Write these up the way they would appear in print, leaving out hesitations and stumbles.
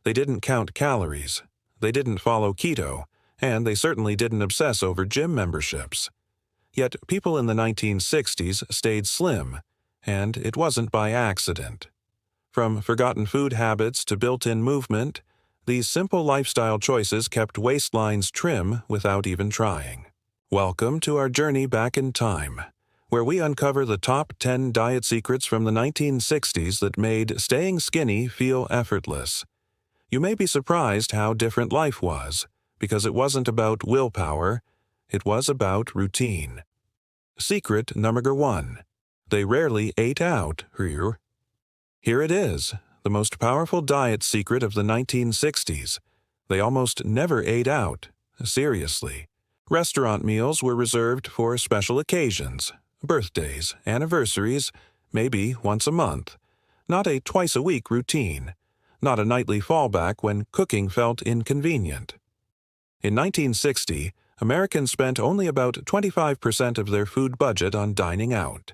They didn't count calories. They didn't follow keto, and they certainly didn't obsess over gym memberships. Yet people in the 1960s stayed slim, and it wasn't by accident. From forgotten food habits to built-in movement, these simple lifestyle choices kept waistlines trim without even trying. Welcome to our journey back in time, where we uncover the top 10 diet secrets from the 1960s that made staying skinny feel effortless. You may be surprised how different life was, because it wasn't about willpower, it was about routine. Secret number 1. They rarely ate out. Here it is, the most powerful diet secret of the 1960s. They almost never ate out. Seriously. Restaurant meals were reserved for special occasions, birthdays, anniversaries, maybe once a month. Not a twice-a-week routine. Not a nightly fallback when cooking felt inconvenient. In 1960, Americans spent only about 25% of their food budget on dining out.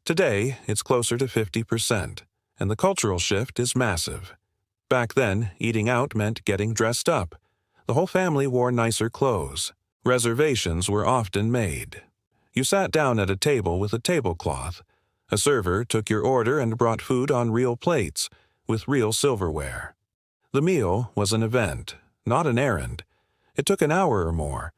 Today, it's closer to 50%, and the cultural shift is massive. Back then, eating out meant getting dressed up. The whole family wore nicer clothes. Reservations were often made. You sat down at a table with a tablecloth. A server took your order and brought food on real plates, with real silverware. The meal was an event, not an errand. It took an hour or more,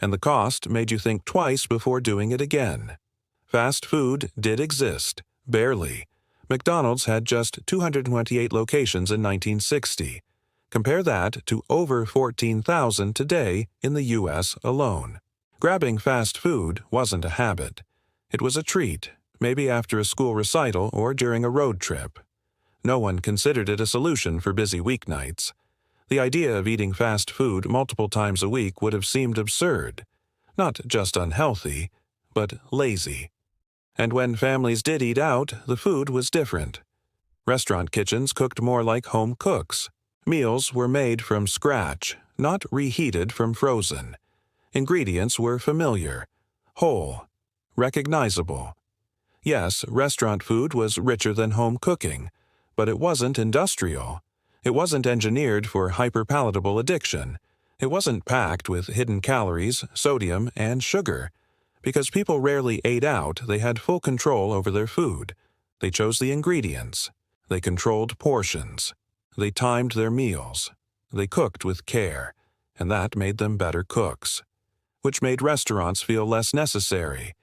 and the cost made you think twice before doing it again. Fast food did exist, barely. McDonald's had just 228 locations in 1960. Compare that to over 14,000 today in the U.S. alone. Grabbing fast food wasn't a habit. It was a treat, maybe after a school recital or during a road trip. No one considered it a solution for busy weeknights. The idea of eating fast food multiple times a week would have seemed absurd. Not just unhealthy, but lazy. And when families did eat out, the food was different. Restaurant kitchens cooked more like home cooks. Meals were made from scratch, not reheated from frozen. Ingredients were familiar, whole, recognizable. Yes, restaurant food was richer than home cooking, but it wasn't industrial. It wasn't engineered for hyperpalatable addiction. It wasn't packed with hidden calories, sodium, and sugar. Because people rarely ate out, they had full control over their food. They chose the ingredients. They controlled portions. They timed their meals. They cooked with care, and that made them better cooks, which made restaurants feel less necessary,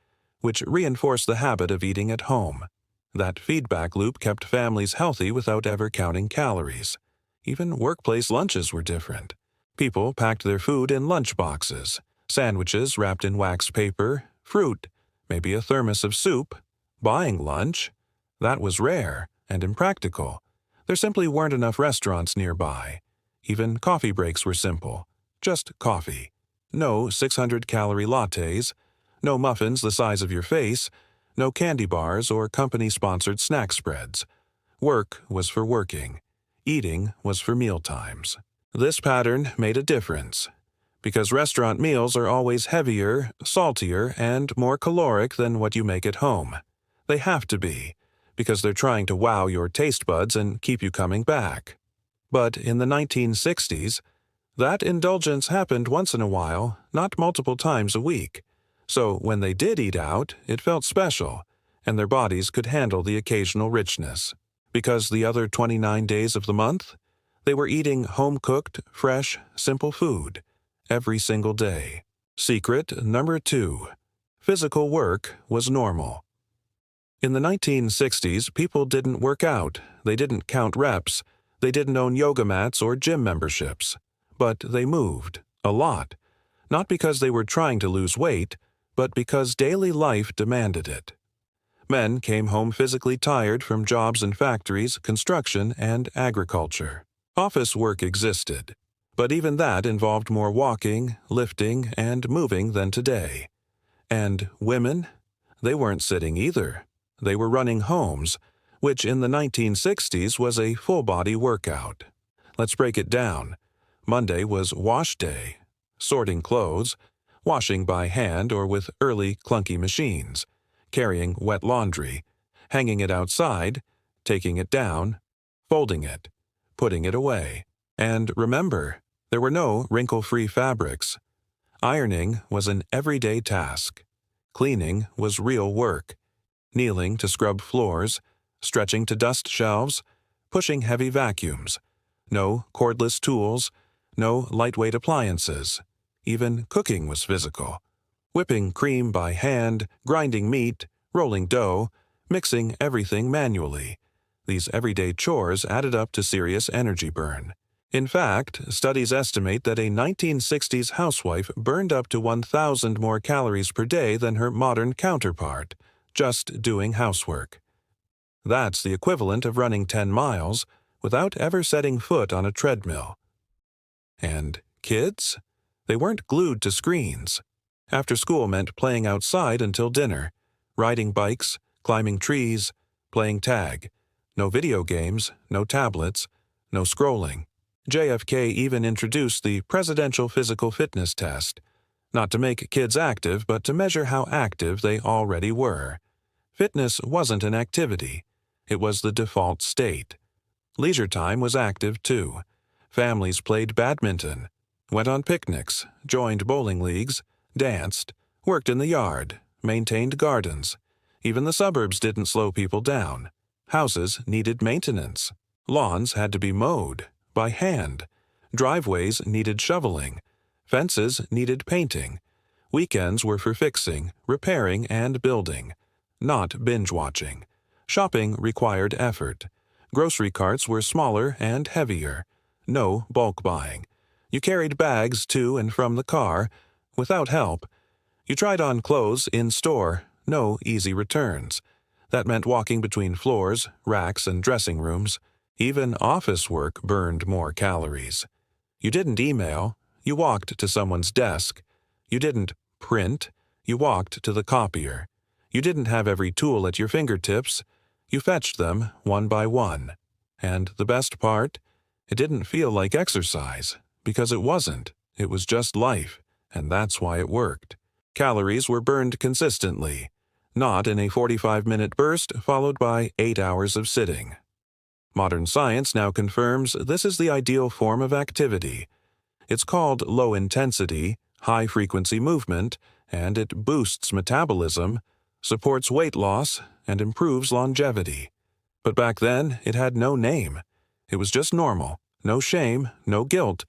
which reinforced the habit of eating at home. That feedback loop kept families healthy without ever counting calories. Even workplace lunches were different. People packed their food in lunch boxes, sandwiches wrapped in wax paper, fruit, maybe a thermos of soup. Buying lunch? That was rare and impractical. There simply weren't enough restaurants nearby. Even coffee breaks were simple. Just coffee. No 600-calorie lattes. No muffins the size of your face. No candy bars or company-sponsored snack spreads. Work was for working. Eating was for mealtimes. This pattern made a difference. Because restaurant meals are always heavier, saltier, and more caloric than what you make at home. They have to be, because they're trying to wow your taste buds and keep you coming back. But in the 1960s, that indulgence happened once in a while, not multiple times a week. So when they did eat out, it felt special, and their bodies could handle the occasional richness. Because the other 29 days of the month, they were eating home-cooked, fresh, simple food, every single day. Secret number 2. Physical work was normal. In the 1960s, people didn't work out, they didn't count reps, they didn't own yoga mats or gym memberships. But they moved, a lot. Not because they were trying to lose weight, but because daily life demanded it. Men came home physically tired from jobs in factories, construction, and agriculture. Office work existed, but even that involved more walking, lifting, and moving than today. And women? They weren't sitting either. They were running homes, which in the 1960s was a full-body workout. Let's break it down. Monday was wash day, sorting clothes, washing by hand or with early clunky machines, carrying wet laundry, hanging it outside, taking it down, folding it, putting it away. And remember, there were no wrinkle-free fabrics. Ironing was an everyday task. Cleaning was real work. Kneeling to scrub floors, stretching to dust shelves, pushing heavy vacuums. No cordless tools, no lightweight appliances. Even cooking was physical. Whipping cream by hand, grinding meat, rolling dough, mixing everything manually. These everyday chores added up to serious energy burn. In fact, studies estimate that a 1960s housewife burned up to 1,000 more calories per day than her modern counterpart, just doing housework. That's the equivalent of running 10 miles without ever setting foot on a treadmill. And kids? They weren't glued to screens. After school meant playing outside until dinner, riding bikes, climbing trees, playing tag. No video games, no tablets, no scrolling. JFK even introduced the Presidential Physical Fitness Test, not to make kids active, but to measure how active they already were. Fitness wasn't an activity. It was the default state. Leisure time was active, too. Families played badminton, went on picnics, joined bowling leagues, danced, worked in the yard, maintained gardens. Even the suburbs didn't slow people down. Houses needed maintenance. Lawns had to be mowed by hand. Driveways needed shoveling. Fences needed painting. Weekends were for fixing, repairing, and building, not binge-watching. Shopping required effort. Grocery carts were smaller and heavier. No bulk buying. You carried bags to and from the car without help. You tried on clothes in-store, no easy returns. That meant walking between floors, racks, and dressing rooms. Even office work burned more calories. You didn't email, you walked to someone's desk. You didn't print, you walked to the copier. You didn't have every tool at your fingertips, you fetched them one by one. And the best part? It didn't feel like exercise, because it wasn't. It was just life, and that's why it worked. Calories were burned consistently, not in a 45-minute burst followed by 8 hours of sitting. Modern science now confirms this is the ideal form of activity. It's called low-intensity, high-frequency movement, and it boosts metabolism, supports weight loss, and improves longevity. But back then, it had no name. It was just normal, no shame, no guilt,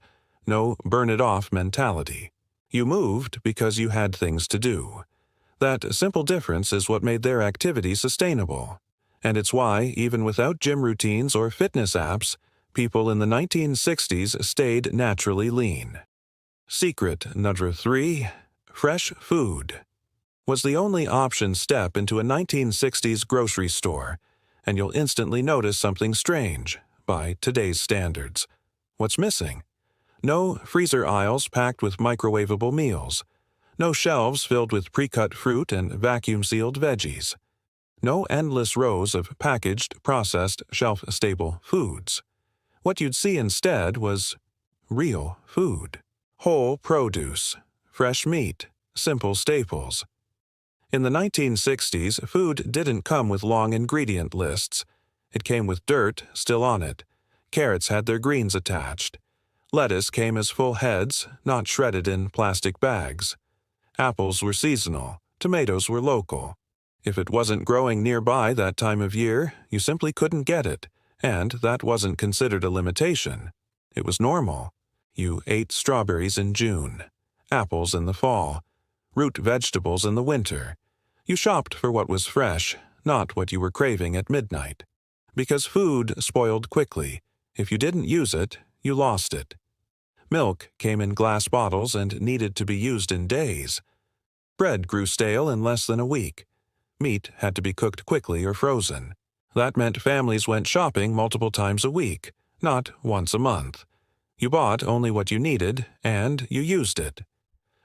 no burn-it-off mentality. You moved because you had things to do. That simple difference is what made their activity sustainable. And it's why, even without gym routines or fitness apps, people in the 1960s stayed naturally lean. Secret number 3, fresh food. Was the only option step into a 1960s grocery store, and you'll instantly notice something strange, by today's standards. What's missing? No freezer aisles packed with microwavable meals. No shelves filled with pre-cut fruit and vacuum-sealed veggies. No endless rows of packaged, processed, shelf-stable foods. What you'd see instead was real food. Whole produce, fresh meat, simple staples. In the 1960s, food didn't come with long ingredient lists. It came with dirt still on it. Carrots had their greens attached. Lettuce came as full heads, not shredded in plastic bags. Apples were seasonal. Tomatoes were local. If it wasn't growing nearby that time of year, you simply couldn't get it, and that wasn't considered a limitation. It was normal. You ate strawberries in June, apples in the fall, root vegetables in the winter. You shopped for what was fresh, not what you were craving at midnight. Because food spoiled quickly. If you didn't use it, you lost it. Milk came in glass bottles and needed to be used in days. Bread grew stale in less than a week. Meat had to be cooked quickly or frozen. That meant families went shopping multiple times a week, not once a month. You bought only what you needed, and you used it.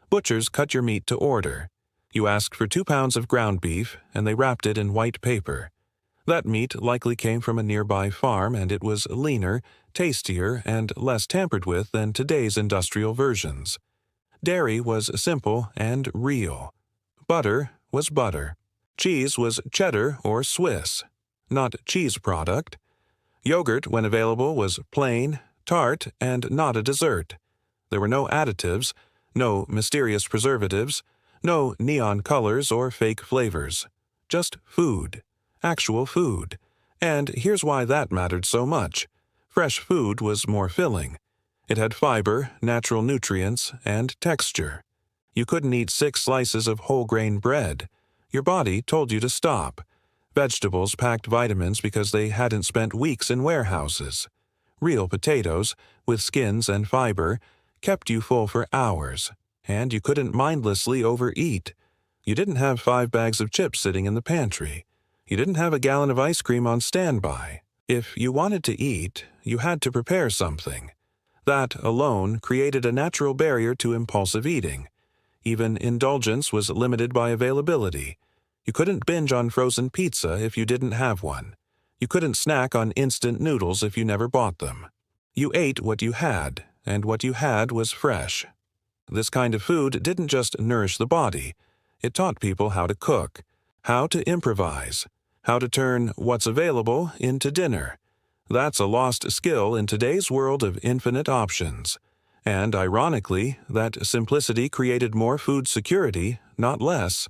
Butchers cut your meat to order. You asked for 2 pounds of ground beef, and they wrapped it in white paper. That meat likely came from a nearby farm, and it was leaner, tastier, and less tampered with than today's industrial versions. Dairy was simple and real. Butter was butter. Cheese was cheddar or Swiss, not cheese product. Yogurt, when available, was plain, tart and not a dessert. There were no additives, no mysterious preservatives, no neon colors or fake flavors. Just food. Actual food. And here's why that mattered so much. Fresh food was more filling. It had fiber, natural nutrients, and texture. You couldn't eat 6 slices of whole-grain bread. Your body told you to stop. Vegetables packed vitamins because they hadn't spent weeks in warehouses. Real potatoes, with skins and fiber, kept you full for hours, and you couldn't mindlessly overeat. You didn't have 5 bags of chips sitting in the pantry. You didn't have a gallon of ice cream on standby. If you wanted to eat, you had to prepare something. That alone created a natural barrier to impulsive eating. Even indulgence was limited by availability. You couldn't binge on frozen pizza if you didn't have one. You couldn't snack on instant noodles if you never bought them. You ate what you had, and what you had was fresh. This kind of food didn't just nourish the body. It taught people how to cook, how to improvise, how to turn what's available into dinner. That's a lost skill in today's world of infinite options. And ironically, that simplicity created more food security, not less.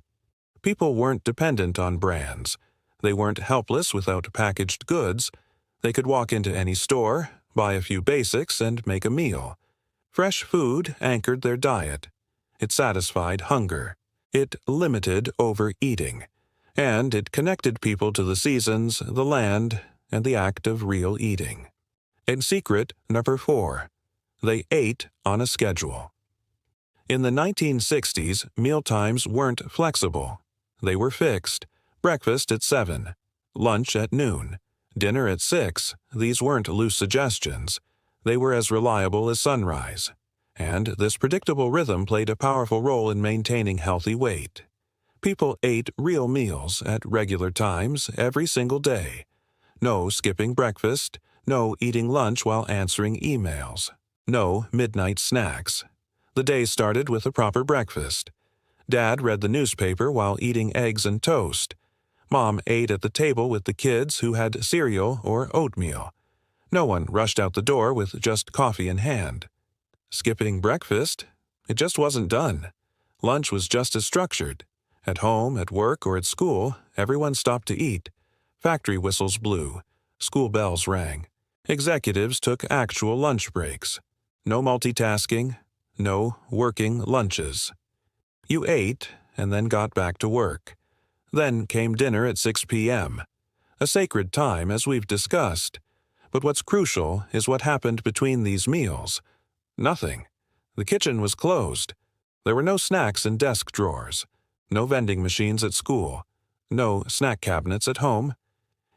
People weren't dependent on brands. They weren't helpless without packaged goods. They could walk into any store, buy a few basics, and make a meal. Fresh food anchored their diet. It satisfied hunger. It limited overeating. And it connected people to the seasons, the land, and the act of real eating. And secret number 4. They ate on a schedule. In the 1960s, mealtimes weren't flexible. They were fixed. Breakfast at 7, lunch at noon, dinner at 6. These weren't loose suggestions. They were as reliable as sunrise. And this predictable rhythm played a powerful role in maintaining healthy weight. People ate real meals at regular times every single day. No skipping breakfast, no eating lunch while answering emails, no midnight snacks. The day started with a proper breakfast. Dad read the newspaper while eating eggs and toast. Mom ate at the table with the kids who had cereal or oatmeal. No one rushed out the door with just coffee in hand. Skipping breakfast? It just wasn't done. Lunch was just as structured. At home, at work, or at school, everyone stopped to eat. Factory whistles blew. School bells rang. Executives took actual lunch breaks. No multitasking, no working lunches. You ate and then got back to work. Then came dinner at 6 p.m. A sacred time, as we've discussed. But what's crucial is what happened between these meals. Nothing. The kitchen was closed. There were no snacks in desk drawers. No vending machines at school. No snack cabinets at home.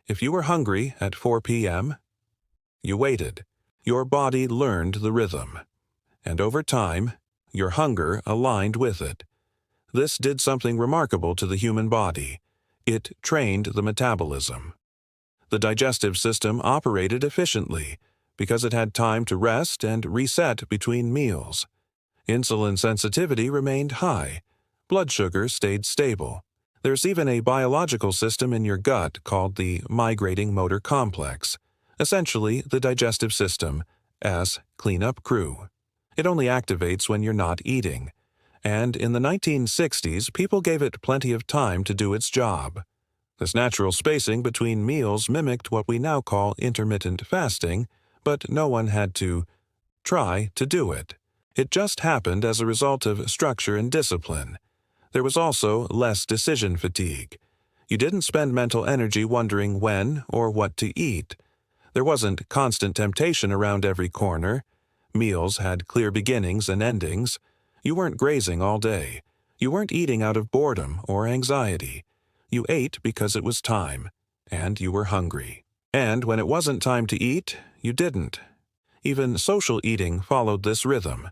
If you were hungry at 4 p.m., you waited. Your body learned the rhythm. And over time, your hunger aligned with it. This did something remarkable to the human body. It trained the metabolism. The digestive system operated efficiently because it had time to rest and reset between meals. Insulin sensitivity remained high. Blood sugar stayed stable. There's even a biological system in your gut called the migrating motor complex, essentially the digestive system as cleanup crew. It only activates when you're not eating. And in the 1960s, people gave it plenty of time to do its job. This natural spacing between meals mimicked what we now call intermittent fasting, but no one had to try to do it. It just happened as a result of structure and discipline. There was also less decision fatigue. You didn't spend mental energy wondering when or what to eat. There wasn't constant temptation around every corner. Meals had clear beginnings and endings. You weren't grazing all day. You weren't eating out of boredom or anxiety. You ate because it was time, and you were hungry. And when it wasn't time to eat, you didn't. Even social eating followed this rhythm.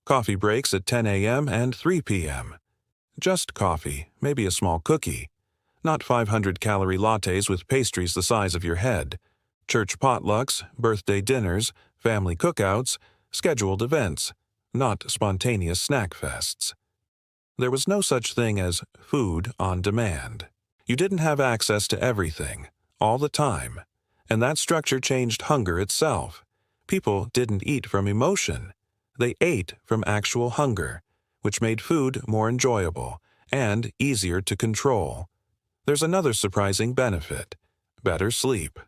Coffee breaks at 10 a.m. and 3 p.m. Just coffee, maybe a small cookie. Not 500-calorie lattes with pastries the size of your head. Church potlucks, birthday dinners, family cookouts, scheduled events. Not spontaneous snack fests. There was no such thing as food on demand. You didn't have access to everything, all the time, and that structure changed hunger itself. People didn't eat from emotion. They ate from actual hunger, which made food more enjoyable and easier to control. There's another surprising benefit: better sleep.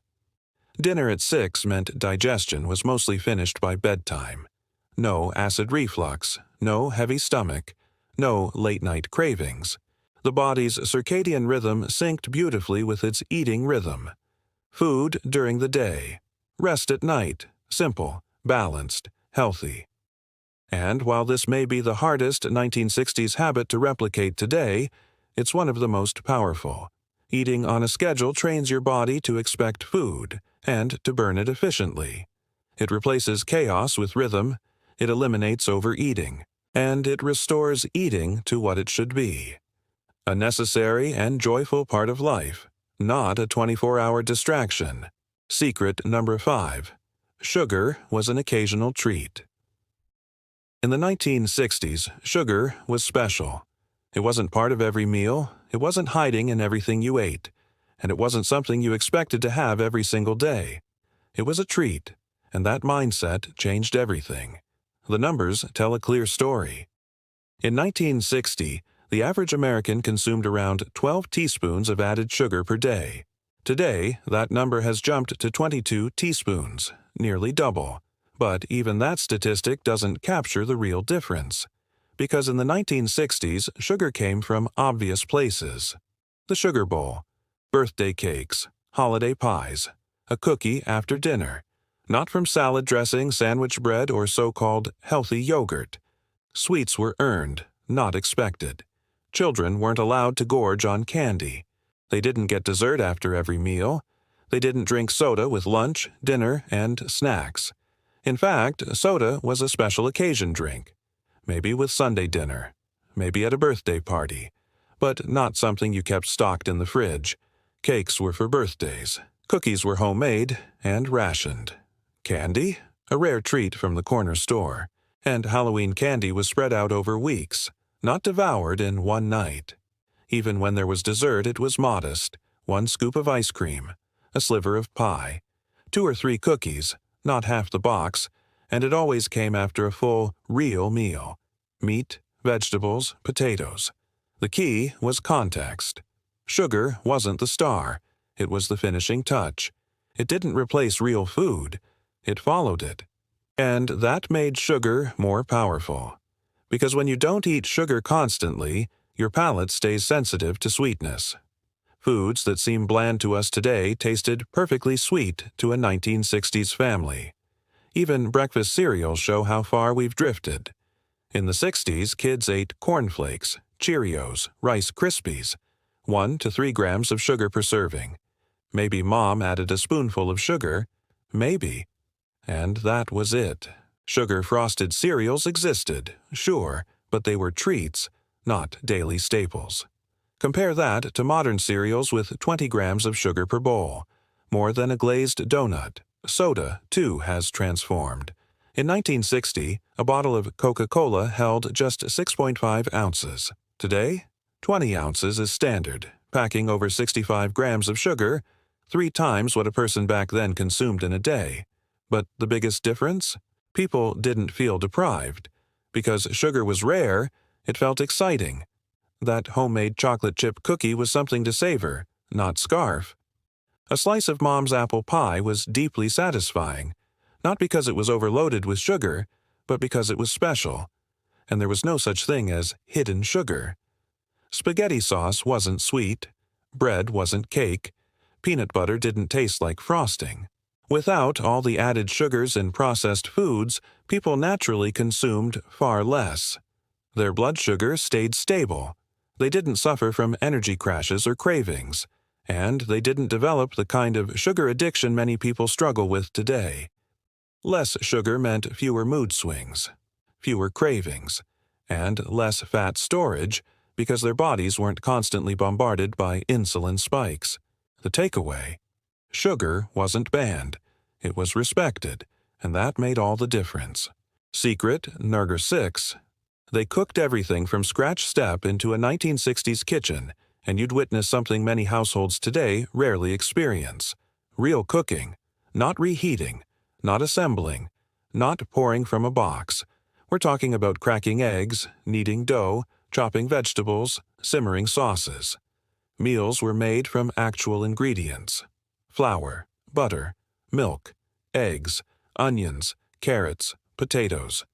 Dinner at 6 meant digestion was mostly finished by bedtime. No acid reflux, no heavy stomach, no late-night cravings. The body's circadian rhythm synced beautifully with its eating rhythm. Food during the day, rest at night, simple, balanced, healthy. And while this may be the hardest 1960s habit to replicate today, it's one of the most powerful. Eating on a schedule trains your body to expect food and to burn it efficiently. It replaces chaos with rhythm, it eliminates overeating, and it restores eating to what it should be. A necessary and joyful part of life, not a 24-hour distraction. Secret number 5. Sugar was an occasional treat. In the 1960s, sugar was special. It wasn't part of every meal, it wasn't hiding in everything you ate, and it wasn't something you expected to have every single day. It was a treat, and that mindset changed everything. The numbers tell a clear story. In 1960, the average American consumed around 12 teaspoons of added sugar per day. Today, that number has jumped to 22 teaspoons, nearly double. But even that statistic doesn't capture the real difference. Because in the 1960s, sugar came from obvious places. The sugar bowl, birthday cakes, holiday pies, a cookie after dinner. Not from salad dressing, sandwich bread, or so-called healthy yogurt. Sweets were earned, not expected. Children weren't allowed to gorge on candy. They didn't get dessert after every meal. They didn't drink soda with lunch, dinner, and snacks. In fact, soda was a special occasion drink. Maybe with Sunday dinner. Maybe at a birthday party. But not something you kept stocked in the fridge. Cakes were for birthdays. Cookies were homemade and rationed. Candy? A rare treat from the corner store. And Halloween candy was spread out over weeks, not devoured in one night. Even when there was dessert, it was modest. 1 scoop of ice cream, a sliver of pie, 2 or 3 cookies, not half the box, and it always came after a full, real meal. Meat, vegetables, potatoes. The key was context. Sugar wasn't the star. It was the finishing touch. It didn't replace real food. It followed it. And that made sugar more powerful. Because when you don't eat sugar constantly, your palate stays sensitive to sweetness. Foods that seem bland to us today tasted perfectly sweet to a 1960s family. Even breakfast cereals show how far we've drifted. In the 60s, kids ate cornflakes, Cheerios, Rice Krispies, 1 to 3 grams of sugar per serving. Maybe mom added a spoonful of sugar. Maybe. And that was it. Sugar-frosted cereals existed, sure, but they were treats, not daily staples. Compare that to modern cereals with 20 grams of sugar per bowl, more than a glazed donut. Soda, too, has transformed. In 1960, a bottle of Coca-Cola held just 6.5 ounces. Today, 20 ounces is standard, packing over 65 grams of sugar, 3 times what a person back then consumed in a day. But the biggest difference? People didn't feel deprived. Because sugar was rare, it felt exciting. That homemade chocolate chip cookie was something to savor, not scarf. A slice of mom's apple pie was deeply satisfying, not because it was overloaded with sugar, but because it was special. And there was no such thing as hidden sugar. Spaghetti sauce wasn't sweet. Bread wasn't cake. Peanut butter didn't taste like frosting. Without all the added sugars in processed foods, people naturally consumed far less. Their blood sugar stayed stable. They didn't suffer from energy crashes or cravings, and they didn't develop the kind of sugar addiction many people struggle with today. Less sugar meant fewer mood swings, fewer cravings, and less fat storage because their bodies weren't constantly bombarded by insulin spikes. The takeaway: sugar wasn't banned. It was respected, and that made all the difference. Secret number 6. They cooked everything from scratch step into a 1960s kitchen, and you'd witness something many households today rarely experience. Real cooking, not reheating, not assembling, not pouring from a box. We're talking about cracking eggs, kneading dough, chopping vegetables, simmering sauces. Meals were made from actual ingredients: flour, butter, milk, eggs, onions, carrots, potatoes.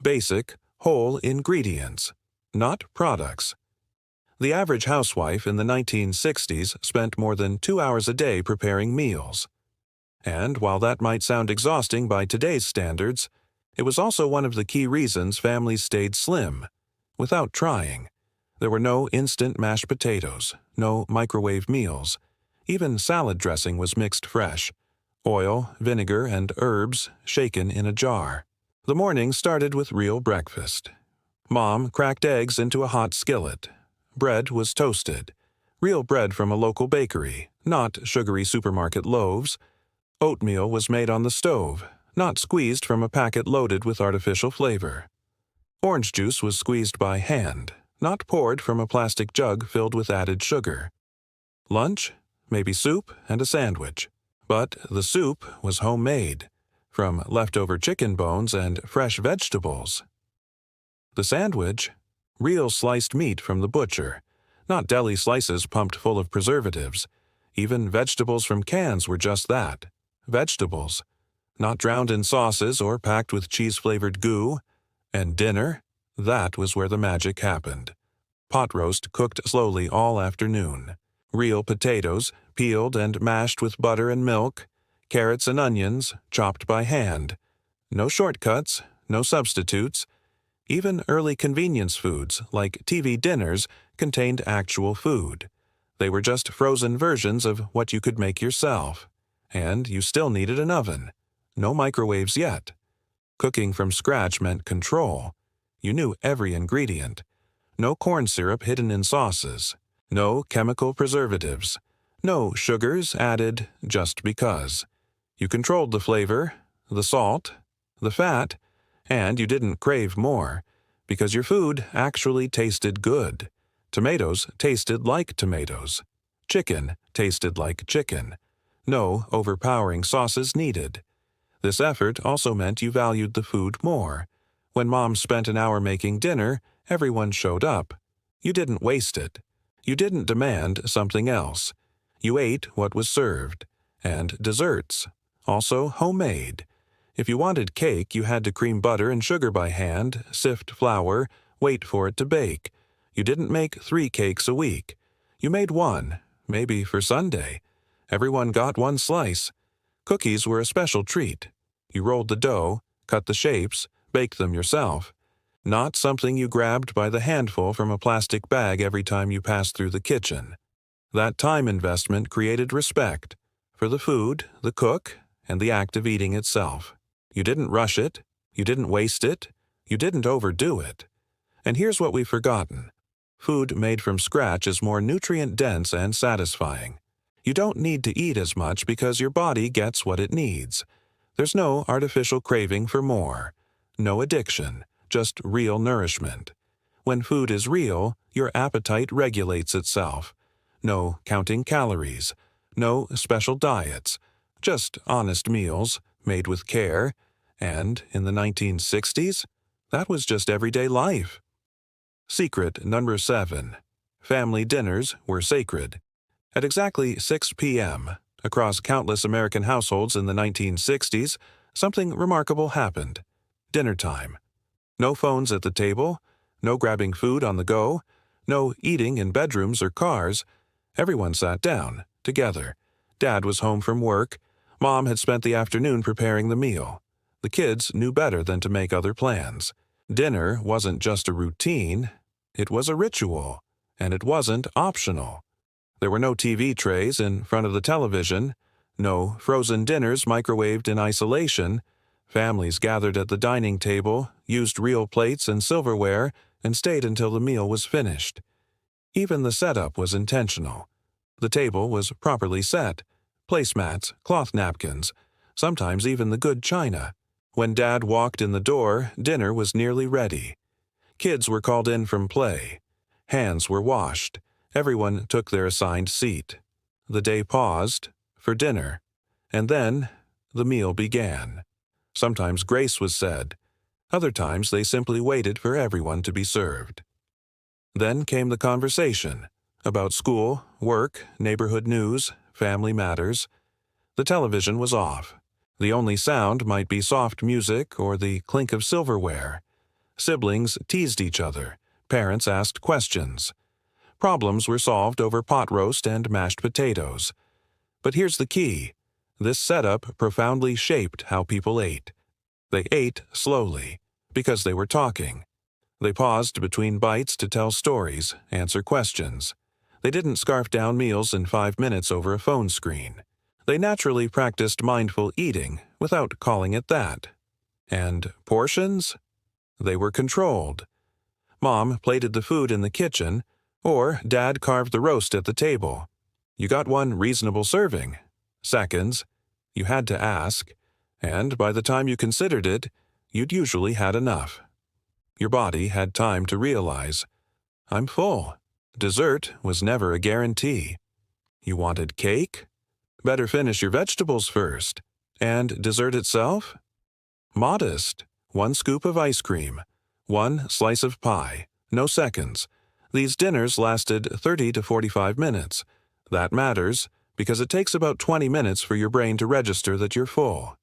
Basic, whole ingredients, not products. The average housewife in the 1960s spent more than 2 hours a day preparing meals. And while that might sound exhausting by today's standards, it was also one of the key reasons families stayed slim, without trying. There were no instant mashed potatoes, no microwave meals. Even salad dressing was mixed fresh. Oil, vinegar, and herbs shaken in a jar. The morning started with real breakfast. Mom cracked eggs into a hot skillet. Bread was toasted. Real bread from a local bakery, not sugary supermarket loaves. Oatmeal was made on the stove, not squeezed from a packet loaded with artificial flavor. Orange juice was squeezed by hand, not poured from a plastic jug filled with added sugar. Lunch? Maybe soup and a sandwich. But the soup was homemade, from leftover chicken bones and fresh vegetables. The sandwich? Real sliced meat from the butcher, not deli slices pumped full of preservatives. Even vegetables from cans were just that, vegetables, not drowned in sauces or packed with cheese-flavored goo. And dinner? That was where the magic happened. Pot roast cooked slowly all afternoon. Real potatoes, peeled and mashed with butter and milk. Carrots and onions, chopped by hand. No shortcuts, no substitutes. Even early convenience foods, like TV dinners, contained actual food. They were just frozen versions of what you could make yourself. And you still needed an oven. No microwaves yet. Cooking from scratch meant control. You knew every ingredient. No corn syrup hidden in sauces. No chemical preservatives. No sugars added just because. You controlled the flavor, the salt, the fat, and you didn't crave more, because your food actually tasted good. Tomatoes tasted like tomatoes. Chicken tasted like chicken. No overpowering sauces needed. This effort also meant you valued the food more. When Mom spent an hour making dinner, everyone showed up. You didn't waste it. You didn't demand something else. You ate what was served. And desserts, also homemade. If you wanted cake, you had to cream butter and sugar by hand, sift flour, wait for it to bake. You didn't make 3 cakes a week. You made 1, maybe for Sunday. Everyone got 1 slice. Cookies were a special treat. You rolled the dough, cut the shapes, baked them yourself. Not something you grabbed by the handful from a plastic bag every time you passed through the kitchen. That time investment created respect for the food, the cook, and the act of eating itself. You didn't rush it. You didn't waste it. You didn't overdo it. And here's what we've forgotten. Food made from scratch is more nutrient-dense and satisfying. You don't need to eat as much because your body gets what it needs. There's no artificial craving for more. No addiction, just real nourishment. When food is real, your appetite regulates itself. No counting calories. No special diets. Just honest meals, made with care. And in the 1960s, that was just everyday life. Secret number 7. Family dinners were sacred. At exactly 6 p.m., across countless American households in the 1960s, something remarkable happened. Dinner time. No phones at the table, no grabbing food on the go, no eating in bedrooms or cars. Everyone sat down, together. Dad was home from work. Mom had spent the afternoon preparing the meal. The kids knew better than to make other plans. Dinner wasn't just a routine, it was a ritual, and it wasn't optional. There were no TV trays in front of the television, no frozen dinners microwaved in isolation. Families gathered at the dining table, used real plates and silverware, and stayed until the meal was finished. Even the setup was intentional. The table was properly set, placemats, cloth napkins, sometimes even the good china. When Dad walked in the door, dinner was nearly ready. Kids were called in from play. Hands were washed. Everyone took their assigned seat. The day paused for dinner, and then the meal began. Sometimes grace was said. Other times they simply waited for everyone to be served. Then came the conversation about school, work, neighborhood news, family matters. The television was off. The only sound might be soft music or the clink of silverware. Siblings teased each other. Parents asked questions. Problems were solved over pot roast and mashed potatoes. But here's the key. This setup profoundly shaped how people ate. They ate slowly, because they were talking. They paused between bites to tell stories, answer questions. They didn't scarf down meals in 5 minutes over a phone screen. They naturally practiced mindful eating without calling it that. And portions? They were controlled. Mom plated the food in the kitchen, or Dad carved the roast at the table. You got one reasonable serving. Seconds. You had to ask. And by the time you considered it, you'd usually had enough. Your body had time to realize, I'm full. Dessert was never a guarantee. You wanted cake? Better finish your vegetables first. And dessert itself? Modest. 1 scoop of ice cream. 1 slice of pie. No seconds. These dinners lasted 30 to 45 minutes. That matters, because it takes about 20 minutes for your brain to register that you're full.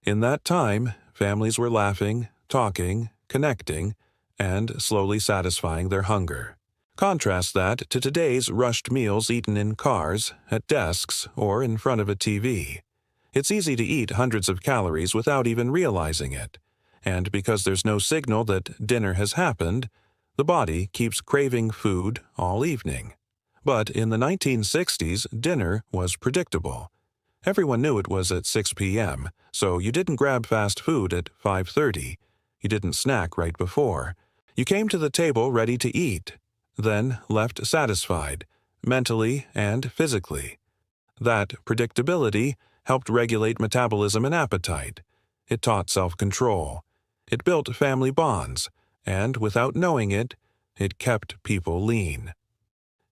In that time, families were laughing, talking, connecting, and slowly satisfying their hunger. Contrast that to today's rushed meals eaten in cars, at desks, or in front of a TV. It's easy to eat hundreds of calories without even realizing it. And because there's no signal that dinner has happened, the body keeps craving food all evening. But in the 1960s, dinner was predictable. Everyone knew it was at 6 p.m., so you didn't grab fast food at 5:30. You didn't snack right before. You came to the table ready to eat, then left satisfied, mentally and physically. That predictability helped regulate metabolism and appetite. It taught self-control. It built family bonds, and without knowing it, it kept people lean.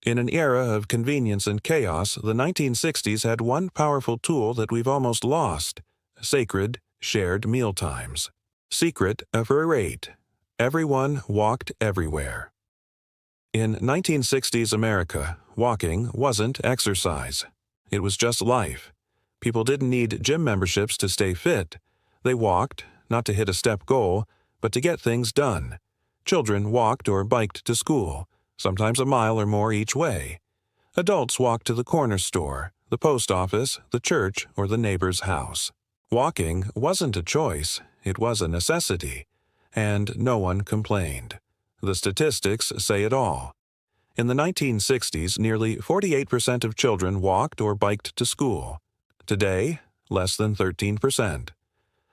In an era of convenience and chaos, the 1960s had one powerful tool that we've almost lost: sacred, shared mealtimes. Secret of werent. Everyone walked everywhere. In 1960s America, walking wasn't exercise. It was just life. People didn't need gym memberships to stay fit. They walked, not to hit a step goal, but to get things done. Children walked or biked to school, sometimes a mile or more each way. Adults walked to the corner store, the post office, the church, or the neighbor's house. Walking wasn't a choice, it was a necessity, and no one complained. The statistics say it all. In the 1960s, nearly 48% of children walked or biked to school. Today, less than 13%.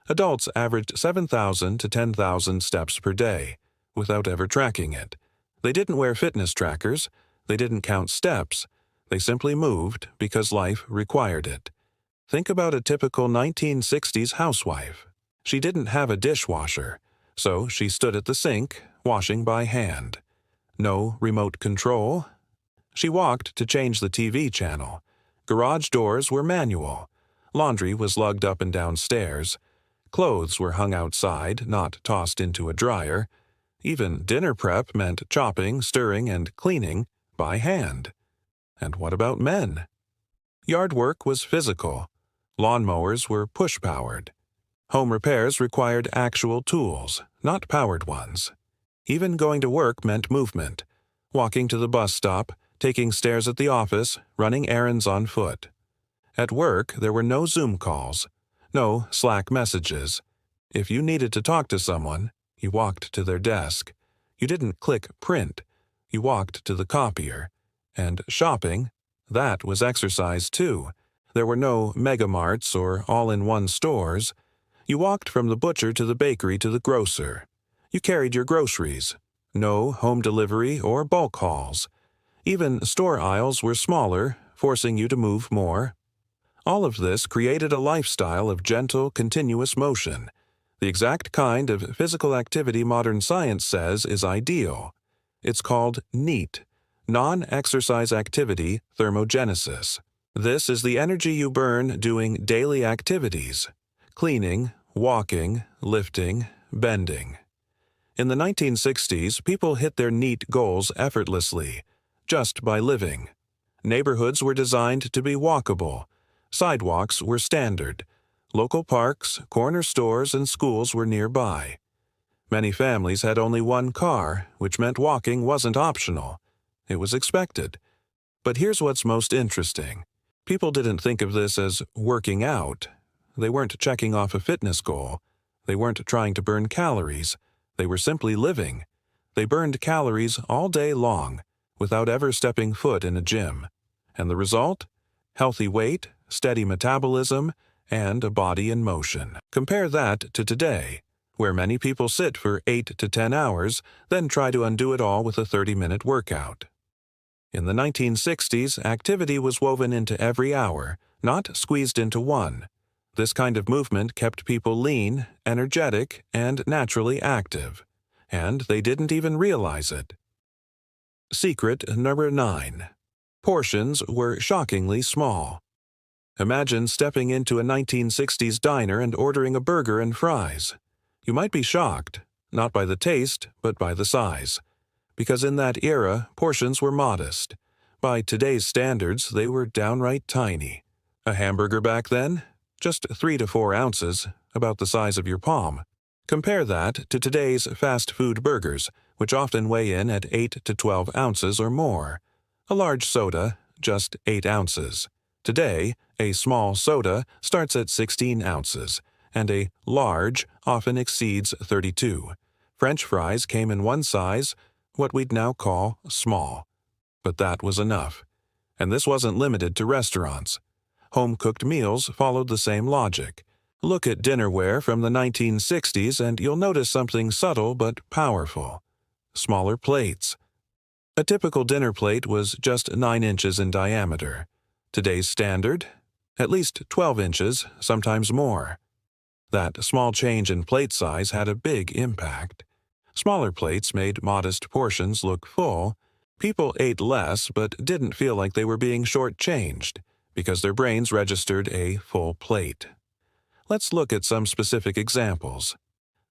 Adults averaged 7,000 to 10,000 steps per day, without ever tracking it. They didn't wear fitness trackers. They didn't count steps. They simply moved because life required it. Think about a typical 1960s housewife. She didn't have a dishwasher, so she stood at the sink, washing by hand. No remote control. She walked to change the TV channel. Garage doors were manual. Laundry was lugged up and down stairs. Clothes were hung outside, not tossed into a dryer. Even dinner prep meant chopping, stirring, and cleaning by hand. And what about men? Yard work was physical. Lawnmowers were push-powered. Home repairs required actual tools, not powered ones. Even going to work meant movement. Walking to the bus stop, taking stairs at the office, running errands on foot. At work, there were no Zoom calls, no Slack messages. If you needed to talk to someone, you walked to their desk. You didn't click print. You walked to the copier. And shopping, that was exercise too. There were no megamarts or all-in-one stores. You walked from the butcher to the bakery to the grocer. You carried your groceries. No home delivery or bulk hauls. Even store aisles were smaller, forcing you to move more. All of this created a lifestyle of gentle, continuous motion, the exact kind of physical activity modern science says is ideal. It's called NEAT, non-exercise activity thermogenesis. This is the energy you burn doing daily activities: cleaning, walking, lifting, bending. In the 1960s, people hit their neat goals effortlessly, just by living. Neighborhoods were designed to be walkable. Sidewalks were standard. Local parks, corner stores, and schools were nearby. Many families had only one car, which meant walking wasn't optional. It was expected. But here's what's most interesting. People didn't think of this as working out. They weren't checking off a fitness goal. They weren't trying to burn calories. They were simply living. They burned calories all day long, without ever stepping foot in a gym. And the result? Healthy weight, steady metabolism, and a body in motion. Compare that to today, where many people sit for 8 to 10 hours, then try to undo it all with a 30-minute workout. In the 1960s, activity was woven into every hour, not squeezed into one. This kind of movement kept people lean, energetic, and naturally active. And they didn't even realize it. Secret number 9. Portions were shockingly small. Imagine stepping into a 1960s diner and ordering a burger and fries. You might be shocked, not by the taste, but by the size. Because in that era, portions were modest. By today's standards, they were downright tiny. A hamburger back then? Just 3 to 4 ounces, about the size of your palm. Compare that to today's fast food burgers, which often weigh in at 8 to 12 ounces or more. A large soda, just 8 ounces. Today, a small soda starts at 16 ounces, and a large often exceeds 32. French fries came in one size, what we'd now call small. But that was enough. And this wasn't limited to restaurants. Home-cooked meals followed the same logic. Look at dinnerware from the 1960s and you'll notice something subtle but powerful. Smaller plates. A typical dinner plate was just 9 inches in diameter. Today's standard? At least 12 inches, sometimes more. That small change in plate size had a big impact. Smaller plates made modest portions look full. People ate less but didn't feel like they were being shortchanged, because their brains registered a full plate. Let's look at some specific examples.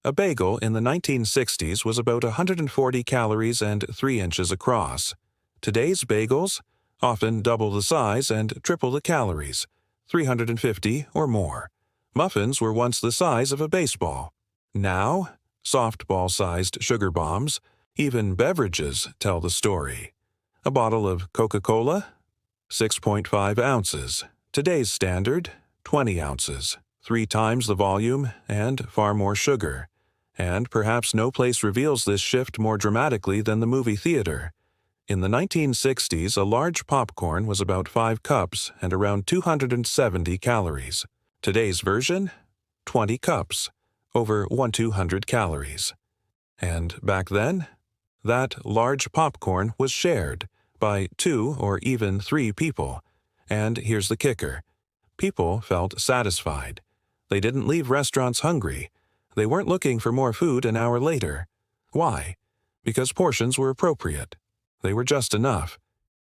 A bagel in the 1960s was about 140 calories and 3 inches across. Today's bagels? Often double the size and triple the calories, 350 or more. Muffins were once the size of a baseball. Now, softball-sized sugar bombs, even beverages tell the story. A bottle of Coca-Cola? 6.5 ounces. Today's standard, 20 ounces, 3 times the volume and far more sugar. And perhaps no place reveals this shift more dramatically than the movie theater. In the 1960s, a large popcorn was about 5 cups and around 270 calories. Today's version? 20 cups, over 200 calories. And back then? That large popcorn was shared by 2 or even 3 people. And here's the kicker. People felt satisfied. They didn't leave restaurants hungry. They weren't looking for more food an hour later. Why? Because portions were appropriate. They were just enough.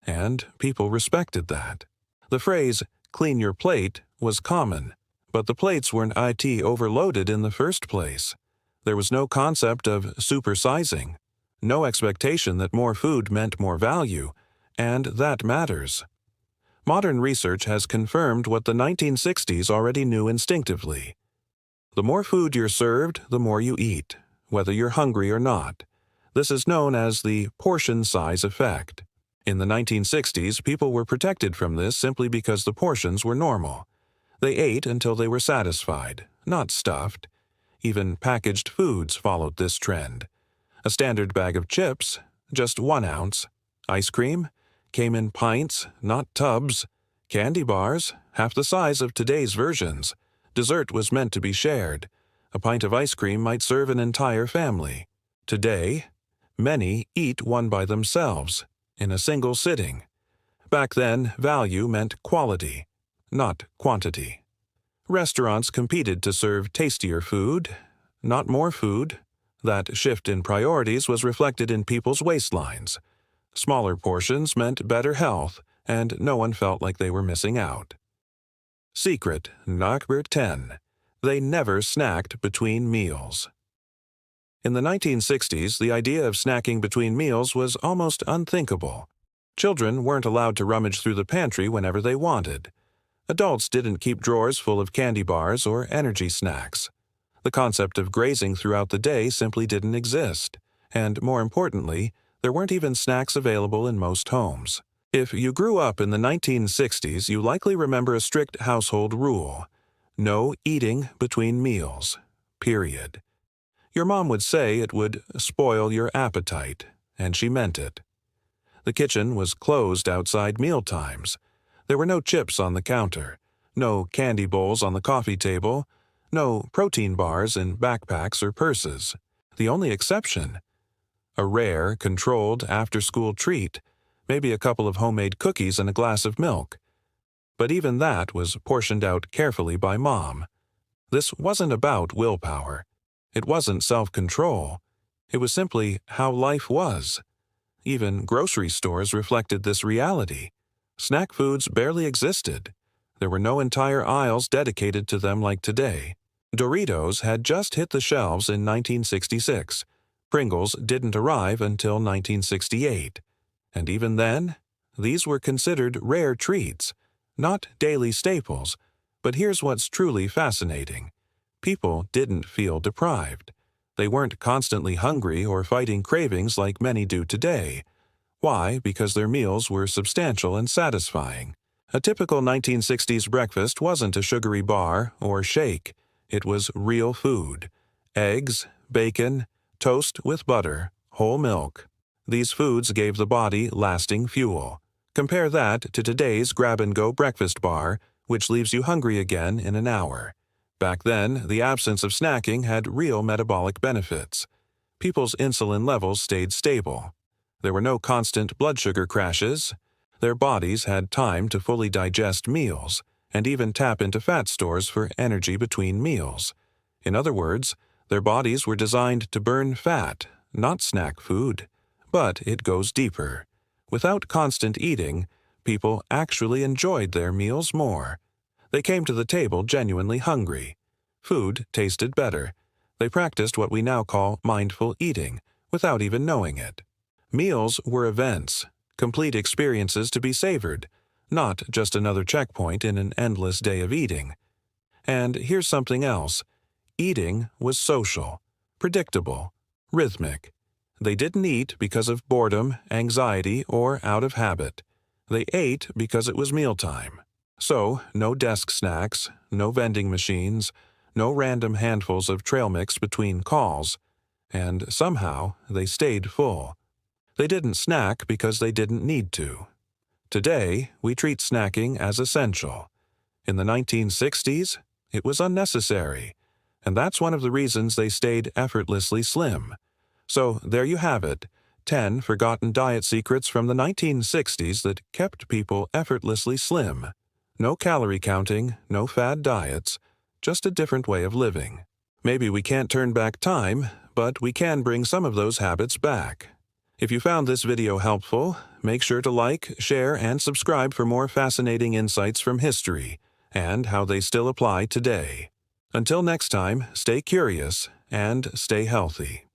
And people respected that. The phrase, "clean your plate," was common. But the plates weren't IT overloaded in the first place. There was no concept of supersizing. No expectation that more food meant more value. And that matters. Modern research has confirmed what the 1960s already knew instinctively. The more food you're served, the more you eat, whether you're hungry or not. This is known as the portion size effect. In the 1960s, people were protected from this simply because the portions were normal. They ate until they were satisfied, not stuffed. Even packaged foods followed this trend. A standard bag of chips, just 1 ounce. Ice cream came in pints, not tubs. Candy bars, half the size of today's versions. Dessert was meant to be shared. A pint of ice cream might serve an entire family. Today, many eat one by themselves, in a single sitting. Back then, value meant quality, not quantity. Restaurants competed to serve tastier food, not more food. That shift in priorities was reflected in people's waistlines. Smaller portions meant better health, and no one felt like they were missing out. Secret number 10. They never snacked between meals. In the 1960s, the idea of snacking between meals was almost unthinkable. Children weren't allowed to rummage through the pantry whenever they wanted. Adults didn't keep drawers full of candy bars or energy snacks. The concept of grazing throughout the day simply didn't exist, and more importantly, there weren't even snacks available in most homes. If you grew up in the 1960s, you likely remember a strict household rule: no eating between meals, period. Your mom would say it would spoil your appetite, and she meant it. The kitchen was closed outside meal times. There were no chips on the counter, no candy bowls on the coffee table, no protein bars in backpacks or purses. The only exception: a rare, controlled after-school treat, maybe a couple of homemade cookies and a glass of milk. But even that was portioned out carefully by Mom. This wasn't about willpower. It wasn't self-control. It was simply how life was. Even grocery stores reflected this reality. Snack foods barely existed. There were no entire aisles dedicated to them like today. Doritos had just hit the shelves in 1966. Pringles didn't arrive until 1968. And even then, these were considered rare treats, not daily staples. But here's what's truly fascinating. People didn't feel deprived. They weren't constantly hungry or fighting cravings like many do today. Why? Because their meals were substantial and satisfying. A typical 1960s breakfast wasn't a sugary bar or shake. It was real food: eggs, bacon, toast with butter, whole milk. These foods gave the body lasting fuel. Compare that to today's grab-and-go breakfast bar, which leaves you hungry again in an hour. Back then, the absence of snacking had real metabolic benefits. People's insulin levels stayed stable. There were no constant blood sugar crashes. Their bodies had time to fully digest meals and even tap into fat stores for energy between meals. In other words, their bodies were designed to burn fat, not snack food. But it goes deeper. Without constant eating, people actually enjoyed their meals more. They came to the table genuinely hungry. Food tasted better. They practiced what we now call mindful eating, without even knowing it. Meals were events, complete experiences to be savored, not just another checkpoint in an endless day of eating. And here's something else. Eating was social, predictable, rhythmic. They didn't eat because of boredom, anxiety, or out of habit. They ate because it was mealtime. So, no desk snacks, no vending machines, no random handfuls of trail mix between calls. And somehow, they stayed full. They didn't snack because they didn't need to. Today, we treat snacking as essential. In the 1960s, it was unnecessary. And that's one of the reasons they stayed effortlessly slim. So, there you have it, 10 forgotten diet secrets from the 1960s that kept people effortlessly slim. No calorie counting, no fad diets, just a different way of living. Maybe we can't turn back time, but we can bring some of those habits back. If you found this video helpful, make sure to like, share, and subscribe for more fascinating insights from history and how they still apply today. Until next time, stay curious and stay healthy.